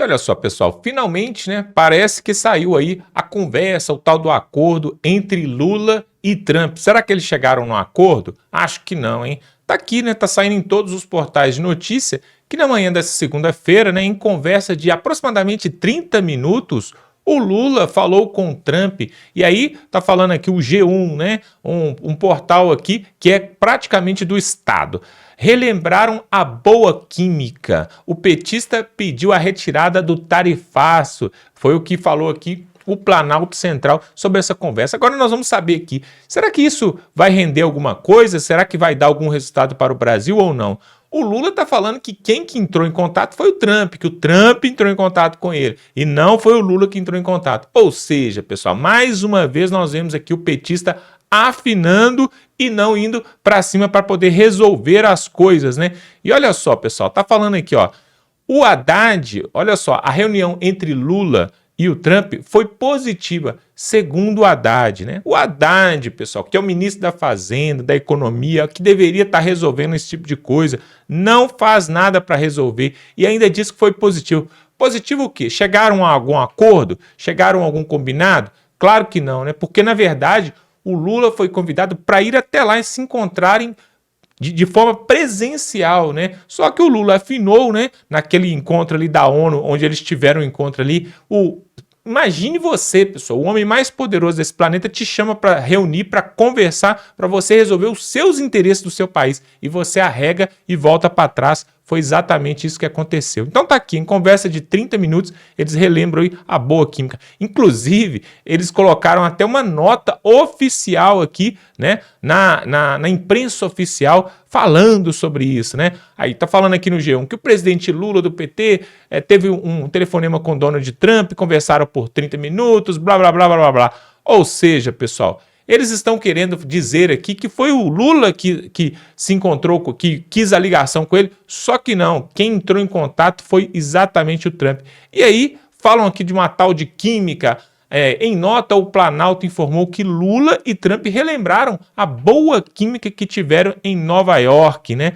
olha só, pessoal, finalmente, né, parece que saiu aí a conversa, o tal do acordo entre Lula e Trump. Será que eles chegaram num acordo? Acho que não, hein? Tá aqui, né, tá saindo em todos os portais de notícia que na manhã dessa segunda-feira, né, em conversa de aproximadamente 30 minutos, o Lula falou com o Trump, e aí tá falando aqui o G1, né, um portal aqui que é praticamente do Estado. Relembraram a boa química. O petista pediu a retirada do tarifaço. Foi o que falou aqui o Planalto Central sobre essa conversa. Agora nós vamos saber aqui, será que isso vai render alguma coisa? Será que vai dar algum resultado para o Brasil ou não? O Lula está falando que quem que entrou em contato foi o Trump, que o Trump entrou em contato com ele, e não foi o Lula que entrou em contato. Ou seja, pessoal, mais uma vez nós vemos aqui o petista afinando e não indo para cima para poder resolver as coisas, né? E olha só, pessoal, tá falando aqui, ó, o Haddad, olha só, a reunião entre Lula e o Trump foi positiva, segundo o Haddad, né? O Haddad, pessoal, que é o ministro da Fazenda, da Economia, que deveria estar resolvendo esse tipo de coisa, não faz nada para resolver e ainda diz que foi positivo. Positivo o quê? Chegaram a algum acordo? Chegaram a algum combinado? Claro que não, né? Porque, na verdade, o Lula foi convidado para ir até lá e se encontrarem de forma presencial, né? Só que o Lula afinou, né? Naquele encontro ali da ONU, onde eles tiveram um encontro ali, imagine você, pessoal, o homem mais poderoso desse planeta te chama para reunir, para conversar, para você resolver os seus interesses do seu país. E você arrega e volta para trás. Foi exatamente isso que aconteceu. Então tá aqui, em conversa de 30 minutos, eles relembram aí a boa química. Inclusive, eles colocaram até uma nota oficial aqui, né, na imprensa oficial, falando sobre isso, né? Aí tá falando aqui no G1 que o presidente Lula do PT teve um telefonema com Donald Trump, conversaram por 30 minutos, blá, blá, blá, blá, blá, blá. Ou seja, pessoal, eles estão querendo dizer aqui que foi o Lula que se encontrou, que quis a ligação com ele, só que não, quem entrou em contato foi exatamente o Trump. E aí falam aqui de uma tal de química. Em nota, o Planalto informou que Lula e Trump relembraram a boa química que tiveram em Nova York, né?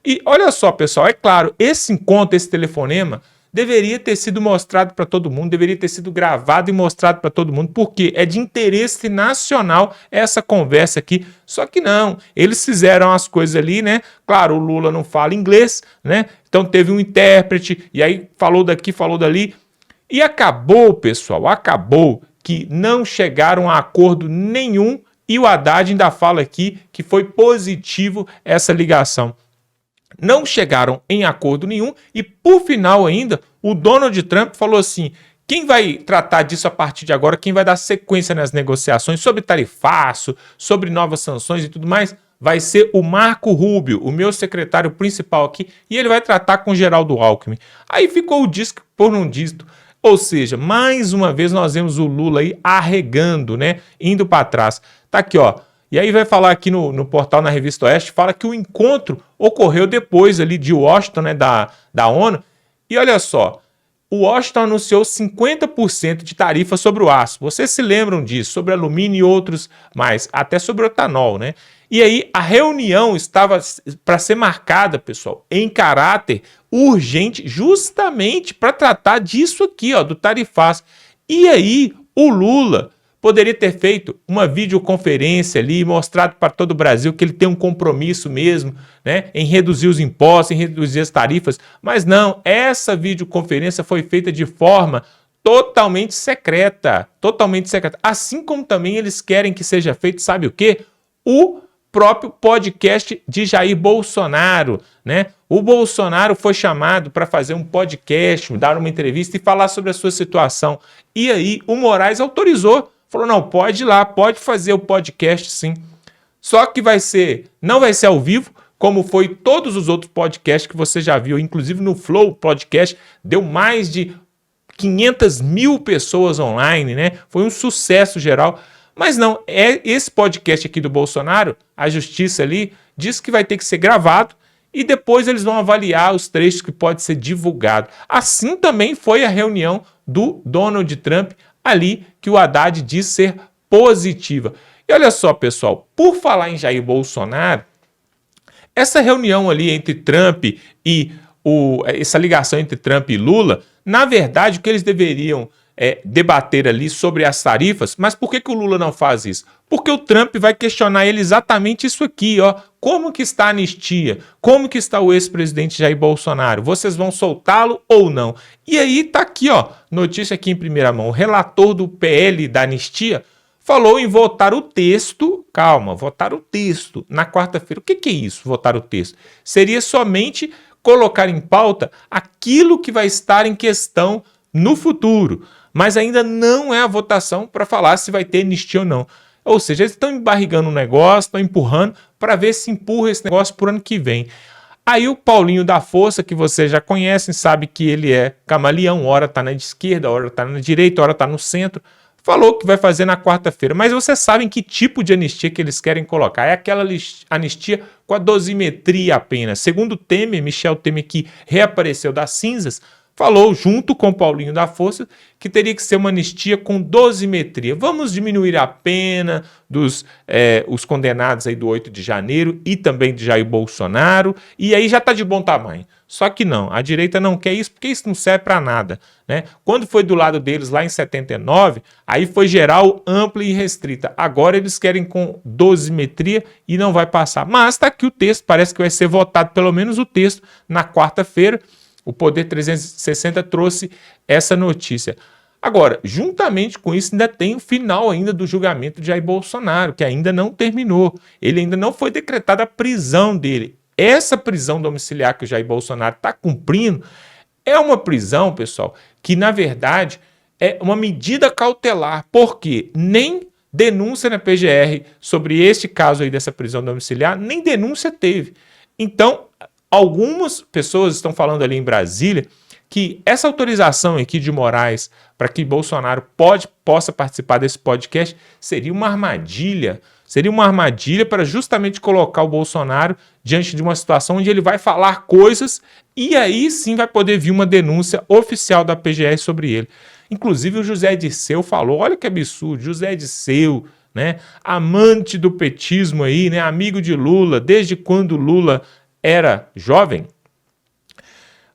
E olha só, pessoal, é claro, esse encontro, esse telefonema, deveria ter sido mostrado para todo mundo, deveria ter sido gravado e mostrado para todo mundo, porque é de interesse nacional essa conversa aqui. Só que não, eles fizeram as coisas ali, né? Claro, o Lula não fala inglês, né? Então teve um intérprete, e aí falou daqui, falou dali. E acabou, pessoal, acabou que não chegaram a acordo nenhum e o Haddad ainda fala aqui que foi positivo essa ligação. Não chegaram em acordo nenhum e, por final ainda, o Donald Trump falou assim, quem vai tratar disso a partir de agora, quem vai dar sequência nas negociações sobre tarifaço, sobre novas sanções e tudo mais, vai ser o Marco Rubio, o meu secretário principal aqui, e ele vai tratar com o Geraldo Alckmin. Aí ficou o disco por um dígito. Ou seja, mais uma vez nós vemos o Lula aí arregando, né, indo para trás. Tá aqui, ó. E aí vai falar aqui no portal, na Revista Oeste, fala que o encontro ocorreu depois ali de Washington, né, da ONU. E olha só, o Washington anunciou 50% de tarifa sobre o aço. Vocês se lembram disso, sobre alumínio e outros mais, até sobre o etanol, né? E aí a reunião estava para ser marcada, pessoal, em caráter urgente, justamente para tratar disso aqui, ó, do tarifaço. E aí o Lula poderia ter feito uma videoconferência ali, mostrado para todo o Brasil que ele tem um compromisso mesmo, né, em reduzir os impostos, em reduzir as tarifas, mas não, essa videoconferência foi feita de forma totalmente secreta, assim como também eles querem que seja feito, sabe o quê? O próprio podcast de Jair Bolsonaro, né? O Bolsonaro foi chamado para fazer um podcast, dar uma entrevista e falar sobre a sua situação. E aí o Moraes autorizou, falou, não, pode ir lá, pode fazer o podcast sim. Só que não vai ser ao vivo, como foi todos os outros podcasts que você já viu, inclusive no Flow Podcast, deu mais de 500 mil pessoas online, né? Foi um sucesso geral. Mas não, esse podcast aqui do Bolsonaro, a justiça ali, diz que vai ter que ser gravado e depois eles vão avaliar os trechos que pode ser divulgado. Assim também foi a reunião do Donald Trump ali, que o Haddad diz ser positiva. E olha só, pessoal, por falar em Jair Bolsonaro, essa reunião ali entre Trump e essa ligação entre Trump e Lula Na verdade, o que eles deveriam debater ali sobre as tarifas, mas por que o Lula não faz isso? Porque o Trump vai questionar ele exatamente isso aqui, ó. Como que está a anistia? Como que está o ex-presidente Jair Bolsonaro? Vocês vão soltá-lo ou não? E aí tá aqui, ó, notícia aqui em primeira mão. O relator do PL da anistia falou em votar o texto, calma, votar o texto na quarta-feira. O que é isso, votar o texto? Seria somente colocar em pauta aquilo que vai estar em questão no futuro, mas ainda não é a votação para falar se vai ter anistia ou não. Ou seja, eles estão embarrigando o negócio, estão empurrando para ver se empurra esse negócio para o ano que vem. Aí o Paulinho da Força, que vocês já conhecem, sabe que ele é camaleão, ora está na esquerda, ora está na direita, ora está no centro, falou que vai fazer na quarta-feira. Mas vocês sabem que tipo de anistia que eles querem colocar. É aquela anistia com a dosimetria apenas. Segundo Temer, Michel Temer, que reapareceu das cinzas, falou, junto com o Paulinho da Força, que teria que ser uma anistia com dosimetria. Vamos diminuir a pena dos os condenados aí do 8 de janeiro e também de Jair Bolsonaro, e aí já está de bom tamanho. Só que não, a direita não quer isso, porque isso não serve para nada, né? Quando foi do lado deles lá em 79, aí foi geral, ampla e restrita. Agora eles querem com dosimetria e não vai passar. Mas está aqui o texto, parece que vai ser votado pelo menos o texto na quarta-feira. O Poder 360 trouxe essa notícia. Agora, juntamente com isso, ainda tem o final ainda do julgamento de Jair Bolsonaro, que ainda não terminou. Ele ainda não foi decretada a prisão dele. Essa prisão domiciliar que o Jair Bolsonaro está cumprindo é uma prisão, pessoal, que na verdade é uma medida cautelar, porque nem denúncia na PGR sobre este caso aí dessa prisão domiciliar, nem denúncia teve. Então, algumas pessoas estão falando ali em Brasília que essa autorização aqui de Moraes para que Bolsonaro possa participar desse podcast seria uma armadilha. Seria uma armadilha para justamente colocar o Bolsonaro diante de uma situação onde ele vai falar coisas e aí sim vai poder vir uma denúncia oficial da PGR sobre ele. Inclusive o José Dirceu falou, olha que absurdo, José Dirceu, né, amante do petismo aí, né, amigo de Lula, desde quando Lula era jovem,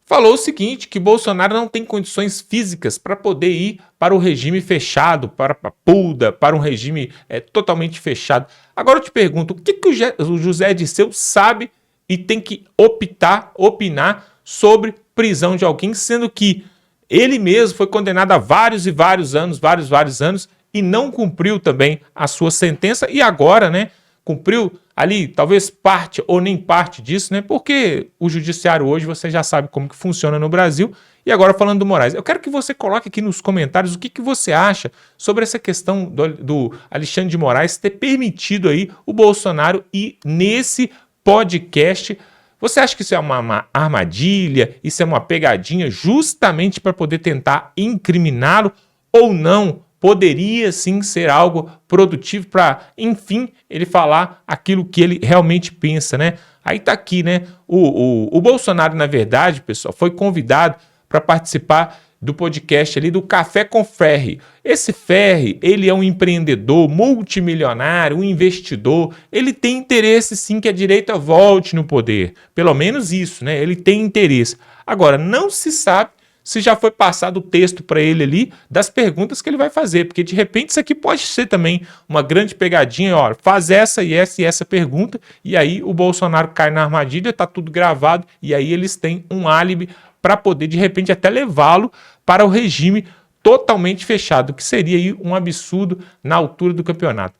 falou o seguinte, que Bolsonaro não tem condições físicas para poder ir para o regime fechado, para a PUDA, para um regime totalmente fechado. Agora eu te pergunto, o que o José Dirceu sabe e tem que opinar sobre prisão de alguém, sendo que ele mesmo foi condenado a vários e vários anos, vários anos, e não cumpriu também a sua sentença, e agora, né, cumpriu ali, talvez parte ou nem parte disso, né? Porque o judiciário hoje, você já sabe como que funciona no Brasil. E agora falando do Moraes, eu quero que você coloque aqui nos comentários o que você acha sobre essa questão do Alexandre de Moraes ter permitido aí o Bolsonaro ir nesse podcast. Você acha que isso é uma armadilha, isso é uma pegadinha justamente para poder tentar incriminá-lo ou não? Poderia sim ser algo produtivo para, enfim, ele falar aquilo que ele realmente pensa, né? Aí tá aqui, né? O Bolsonaro, na verdade, pessoal, foi convidado para participar do podcast ali do Café com Ferri. Esse Ferri, ele é um empreendedor multimilionário, um investidor, ele tem interesse sim que a direita volte no poder. Pelo menos isso, né? Ele tem interesse. Agora, não se sabe se já foi passado o texto para ele ali das perguntas que ele vai fazer, porque de repente isso aqui pode ser também uma grande pegadinha, ó, faz essa e essa pergunta, e aí o Bolsonaro cai na armadilha, tá tudo gravado, e aí eles têm um álibi para poder de repente até levá-lo para o regime totalmente fechado, que seria aí um absurdo na altura do campeonato.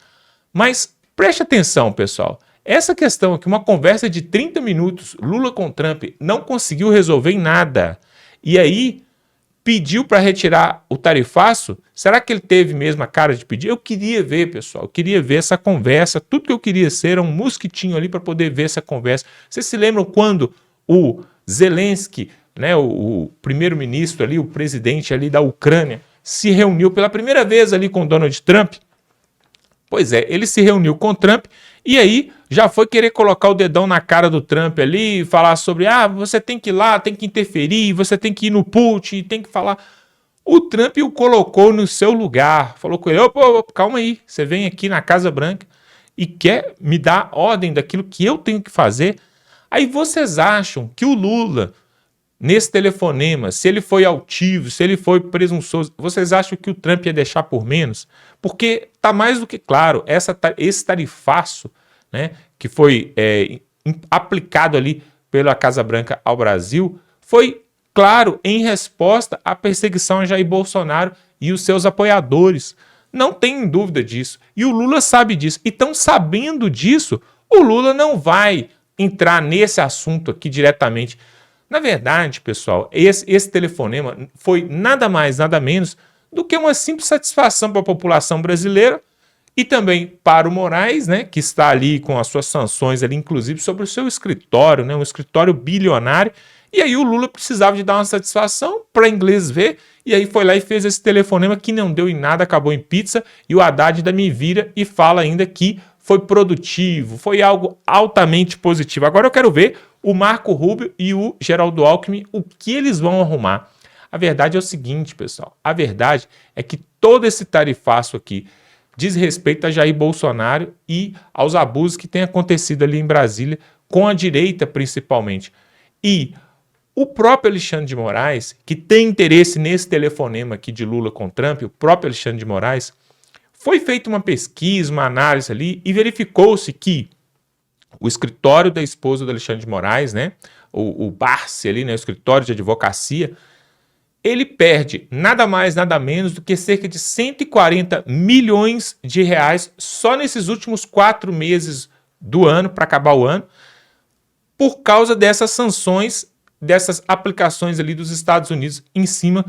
Mas preste atenção, pessoal, essa questão aqui, uma conversa de 30 minutos, Lula com Trump, não conseguiu resolver em nada. E aí, pediu para retirar o tarifaço? Será que ele teve mesmo a cara de pedir? Eu queria ver, pessoal, eu queria ver essa conversa. Tudo que eu queria ser era um mosquitinho ali para poder ver essa conversa. Vocês se lembram quando o Zelensky, né, o primeiro-ministro ali, o presidente ali da Ucrânia, se reuniu pela primeira vez ali com Donald Trump? Pois é, ele se reuniu com Trump e aí já foi querer colocar o dedão na cara do Trump ali, falar sobre, você tem que ir lá, tem que interferir, você tem que ir no Putin, tem que falar. O Trump o colocou no seu lugar, falou com ele, opa, calma aí, você vem aqui na Casa Branca e quer me dar ordem daquilo que eu tenho que fazer. Aí vocês acham que o Lula nesse telefonema, se ele foi altivo, se ele foi presunçoso, vocês acham que o Trump ia deixar por menos? Porque está mais do que claro, esse tarifaço, né, que foi aplicado ali pela Casa Branca ao Brasil, foi claro em resposta à perseguição a Jair Bolsonaro e os seus apoiadores. Não tem dúvida disso. E o Lula sabe disso. E tão sabendo disso, o Lula não vai entrar nesse assunto aqui diretamente. Na verdade, pessoal, esse telefonema foi nada mais, nada menos do que uma simples satisfação para a população brasileira e também para o Moraes, né, que está ali com as suas sanções ali, inclusive sobre o seu escritório, né, um escritório bilionário. E aí o Lula precisava de dar uma satisfação para inglês ver, e aí foi lá e fez esse telefonema que não deu em nada, acabou em pizza, e o Haddad ainda me vira e fala ainda que foi produtivo, foi algo altamente positivo. Agora eu quero ver o Marco Rubio e o Geraldo Alckmin, o que eles vão arrumar. A verdade é o seguinte, pessoal, a verdade é que todo esse tarifaço aqui diz respeito a Jair Bolsonaro e aos abusos que têm acontecido ali em Brasília, com a direita principalmente. E o próprio Alexandre de Moraes, que tem interesse nesse telefonema aqui de Lula com Trump, o próprio Alexandre de Moraes, foi feita uma pesquisa, uma análise ali e verificou-se que o escritório da esposa do Alexandre de Moraes, né, o Barsi ali, né, o escritório de advocacia, ele perde nada mais, nada menos do que cerca de 140 milhões de reais só nesses últimos 4 meses do ano, para acabar o ano, por causa dessas sanções, dessas aplicações ali dos Estados Unidos em cima,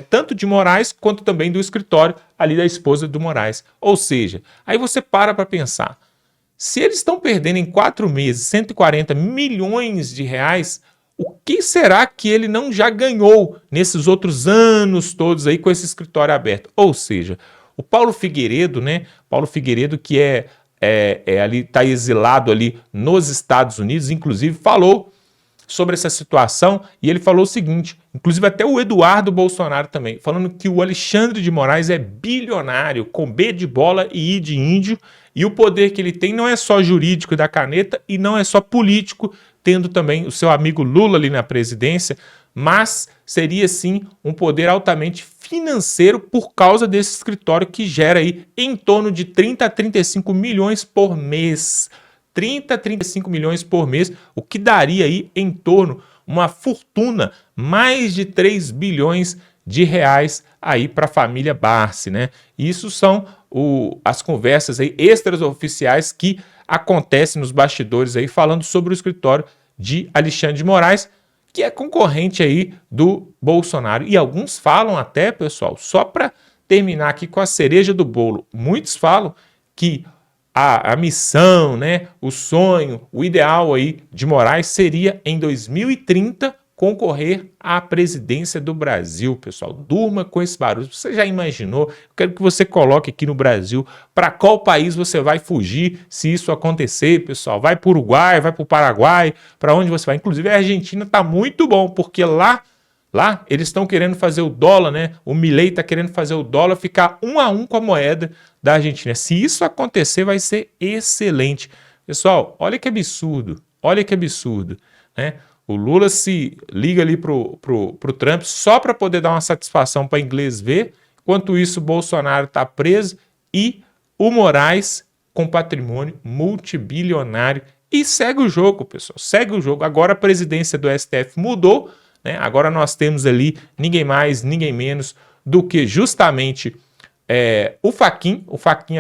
tanto de Moraes quanto também do escritório ali da esposa do Moraes. Ou seja, aí você para pensar, se eles estão perdendo em 4 meses 140 milhões de reais, o que será que ele não já ganhou nesses outros anos todos aí com esse escritório aberto? Ou seja, o Paulo Figueiredo, né? Paulo Figueiredo que ali está exilado ali nos Estados Unidos, inclusive falou sobre essa situação e ele falou o seguinte, inclusive até o Eduardo Bolsonaro também, falando que o Alexandre de Moraes é bilionário, com B de bola e I de índio, e o poder que ele tem não é só jurídico da caneta e não é só político, tendo também o seu amigo Lula ali na presidência, mas seria sim um poder altamente financeiro por causa desse escritório que gera aí em torno de 30 a 35 milhões por mês. 30 a 35 milhões por mês, o que daria aí em torno uma fortuna, mais de 3 bilhões de reais aí para a família Barsi, né? Isso são as conversas aí extraoficiais que acontecem nos bastidores aí falando sobre o escritório de Alexandre de Moraes, que é concorrente aí do Bolsonaro. E alguns falam até, pessoal, só para terminar aqui com a cereja do bolo, muitos falam que a missão, né, o sonho, o ideal aí de Moraes seria em 2030 concorrer à presidência do Brasil, pessoal. Durma com esse barulho. Você já imaginou? Eu quero que você coloque aqui no Brasil para qual país você vai fugir se isso acontecer, pessoal. Vai para o Uruguai, vai para o Paraguai, para onde você vai. Inclusive a Argentina está muito bom, porque lá eles estão querendo fazer o dólar, né? O Milei está querendo fazer o dólar ficar 1 a 1 com a moeda da Argentina. Se isso acontecer, vai ser excelente. Pessoal, olha que absurdo, né? O Lula se liga ali pro Trump só para poder dar uma satisfação para inglês ver, enquanto isso o Bolsonaro está preso e o Moraes com patrimônio multibilionário. E segue o jogo, pessoal, segue o jogo. Agora a presidência do STF mudou, né? Agora nós temos ali ninguém mais, ninguém menos do que justamente o Fachin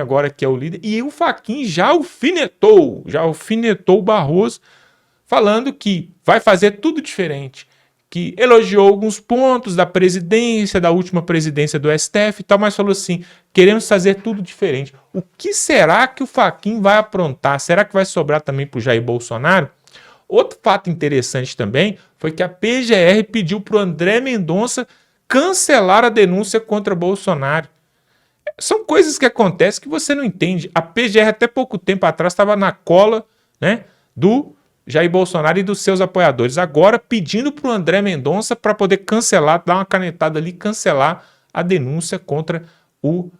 agora que é o líder, e o Fachin já alfinetou o Barroso, falando que vai fazer tudo diferente, que elogiou alguns pontos da presidência, da última presidência do STF e tal, mas falou assim, queremos fazer tudo diferente. O que será que o Fachin vai aprontar? Será que vai sobrar também para o Jair Bolsonaro? Outro fato interessante também foi que a PGR pediu para o André Mendonça cancelar a denúncia contra Bolsonaro. São coisas que acontecem que você não entende. A PGR até pouco tempo atrás estava na cola, né, do Jair Bolsonaro e dos seus apoiadores. Agora pedindo para o André Mendonça para poder cancelar, dar uma canetada ali, cancelar a denúncia contra o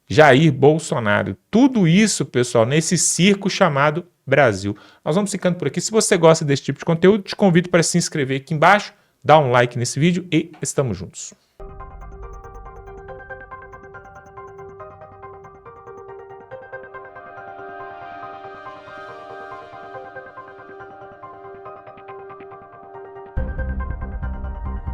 Jair Bolsonaro. Tudo isso, pessoal, nesse circo chamado Brasil. Nós vamos ficando por aqui. Se você gosta desse tipo de conteúdo, te convido para se inscrever aqui embaixo, dá um like nesse vídeo e estamos juntos.